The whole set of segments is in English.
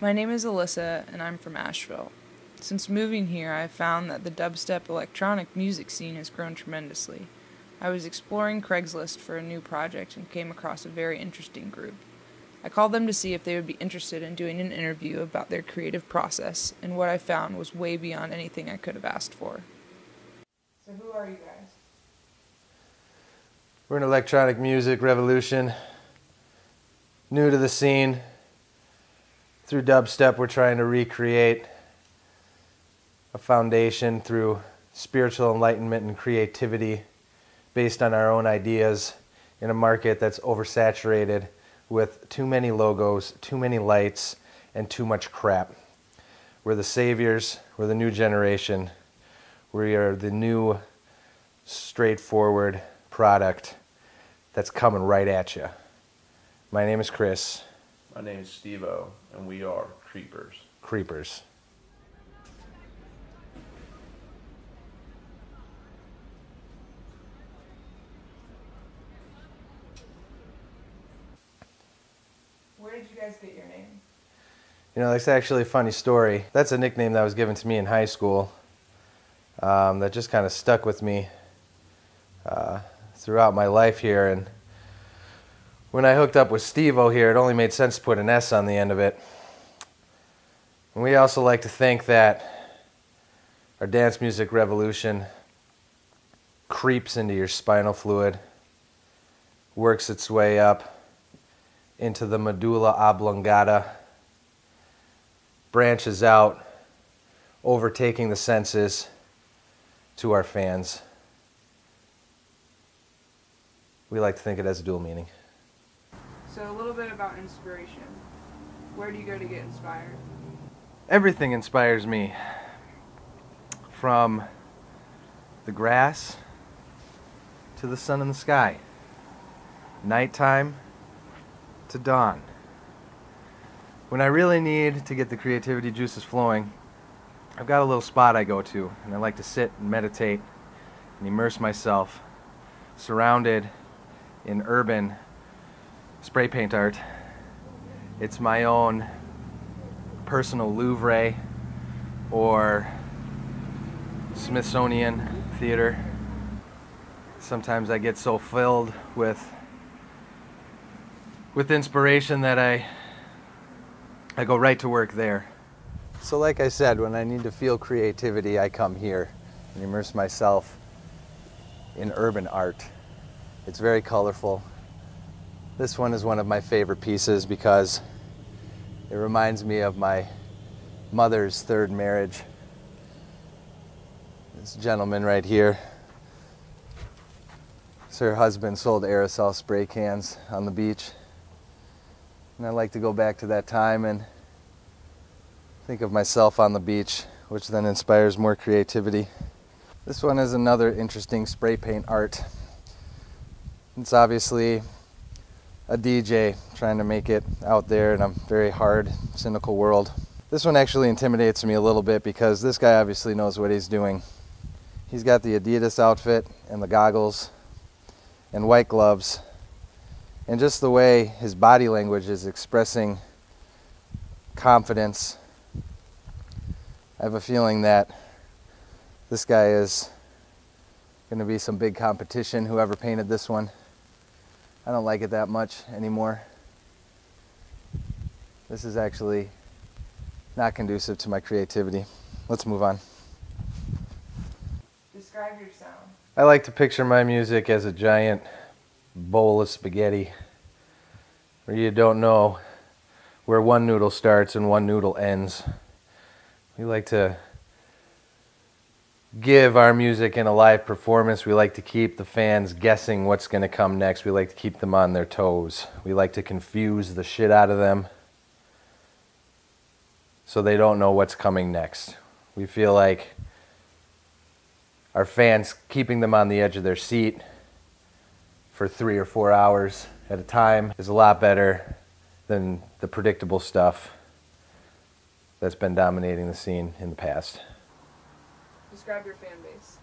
My name is Alyssa, and I'm from Asheville. Since moving here, I have found that the dubstep electronic music scene has grown tremendously. I was exploring Craigslist for a new project and came across a very interesting group. I called them to see if they would be interested in doing an interview about their creative process, and what I found was way beyond anything I could have asked for. So who are you guys? We're an electronic music revolution, new to the scene. Through dubstep, we're trying to recreate a foundation through spiritual enlightenment and creativity based on our own ideas in a market that's oversaturated with too many logos, too many lights, and too much crap. We're the saviors, we're the new generation, we are the new straightforward product that's coming right at you. My name is Chris. My name is Steve-O, and we are Creepers. Creepers. Where did you guys get your name? You know, that's actually a funny story. That's a nickname that was given to me in high school that just kind of stuck with me throughout my life here. And when I hooked up with Steve-O here, it only made sense to put an S on the end of it. And we also like to think that our dance music revolution creeps into your spinal fluid, works its way up into the medulla oblongata, branches out, overtaking the senses to our fans. We like to think it has a dual meaning. So a little bit about inspiration. Where do you go to get inspired? Everything inspires me, from the grass to the sun in the sky, nighttime to dawn. When I really need to get the creativity juices flowing, I've got a little spot I go to, and I like to sit and meditate and immerse myself, surrounded in urban spray paint art. It's my own personal Louvre or Smithsonian theater. Sometimes I get so filled with inspiration that I go right to work there. So like I said, when I need to feel creativity, I come here and immerse myself in urban art. It's very colorful. This one is one of my favorite pieces because it reminds me of my mother's third marriage. This gentleman right here, her husband sold aerosol spray cans on the beach. And I like to go back to that time and think of myself on the beach, which then inspires more creativity. This one is another interesting spray paint art. It's obviously a DJ trying to make it out there in a very hard, cynical world. This one actually intimidates me a little bit because this guy obviously knows what he's doing. He's got the Adidas outfit and the goggles and white gloves, and just the way his body language is expressing confidence. I have a feeling that this guy is going to be some big competition, whoever painted this one. I don't like it that much anymore. This is actually not conducive to my creativity. Let's move on. Describe your sound. I like to picture my music as a giant bowl of spaghetti where you don't know where one noodle starts and one noodle ends. We like to give our music in a live performance. We like to keep the fans guessing what's going to come next. We like to keep them on their toes. We like to confuse the shit out of them so they don't know what's coming next. We feel like our fans keeping them on the edge of their seat for 3 or 4 hours at a time is a lot better than the predictable stuff that's been dominating the scene in the past. Describe your fan base.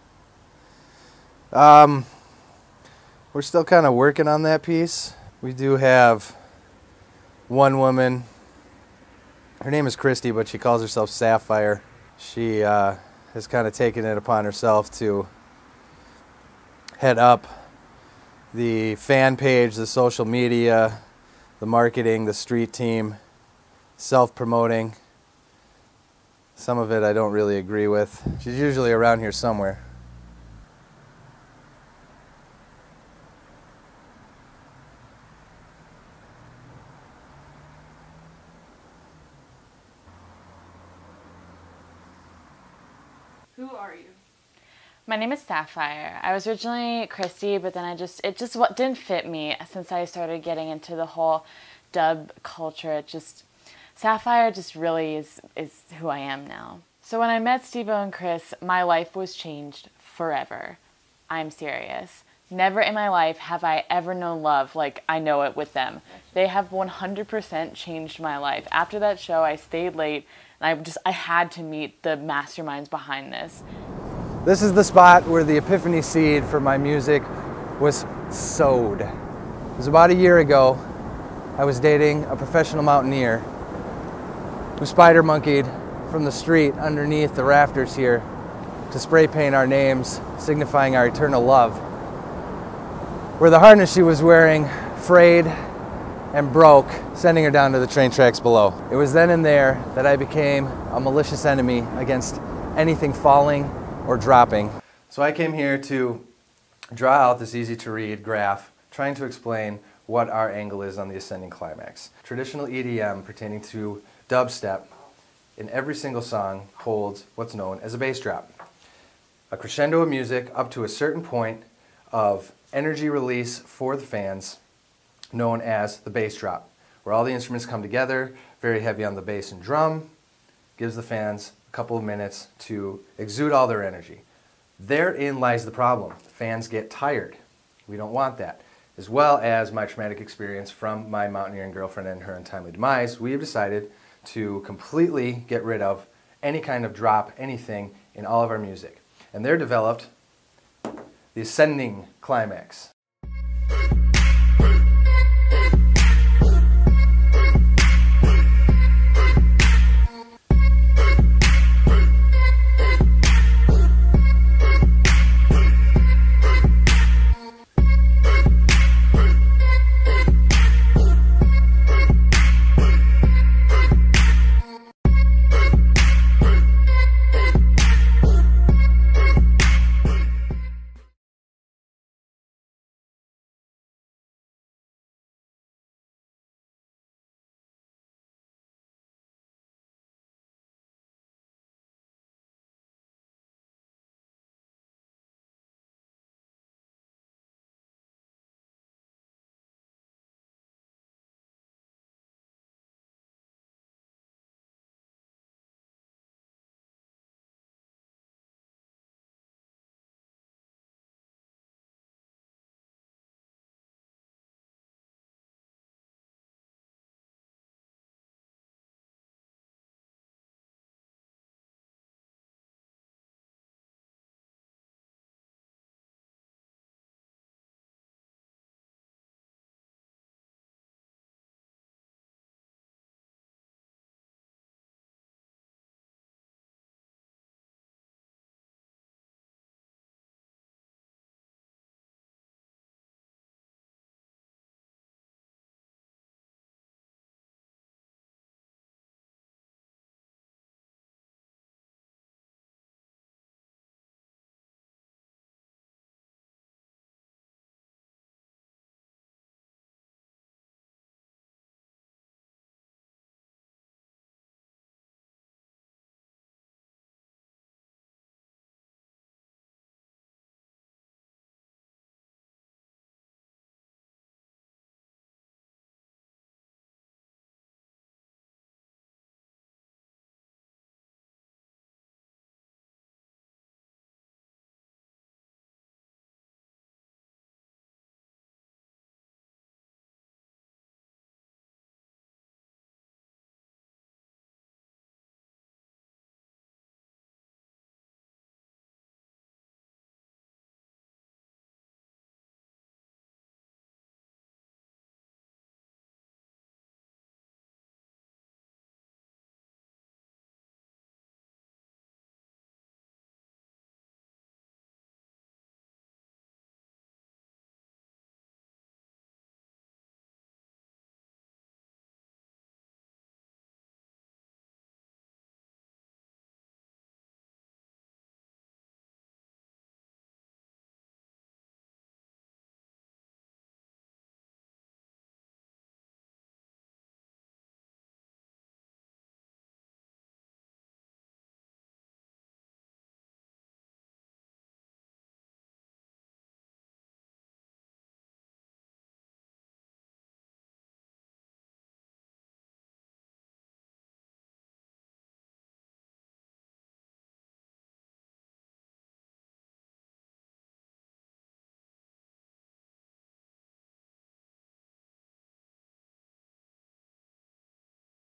We're still kind of working on that piece. We do have one woman Her name is Christy, but she calls herself Sapphire. She has kind of taken it upon herself to head up the fan page, the social media, the marketing, the street team, self-promoting. Some of it I don't really agree with. She's usually around here somewhere. Who are you? My name is Sapphire. I was originally Christy, but then it just didn't fit me since I started getting into the whole dub culture. Sapphire just really is who I am now. So when I met Steve-O and Chris, my life was changed forever. I'm serious. Never in my life have I ever known love like I know it with them. They have 100% changed my life. After that show, I stayed late, and I had to meet the masterminds behind this. This is the spot where the epiphany seed for my music was sowed. It was about a year ago. I was dating a professional mountaineer who spider monkeyed from the street underneath the rafters here to spray paint our names, signifying our eternal love. Where the harness she was wearing frayed and broke, sending her down to the train tracks below. It was then and there that I became a malicious enemy against anything falling or dropping. So I came here to draw out this easy to read graph trying to explain what our angle is on the ascending climax. Traditional EDM pertaining to dubstep in every single song holds what's known as a bass drop. A crescendo of music up to a certain point of energy release for the fans known as the bass drop, where all the instruments come together, very heavy on the bass and drum, gives the fans a couple of minutes to exude all their energy. Therein lies the problem. Fans get tired. We don't want that. As well as my traumatic experience from my mountaineering girlfriend and her untimely demise, we have decided to completely get rid of any kind of drop, anything in all of our music. And there developed the ascending climax.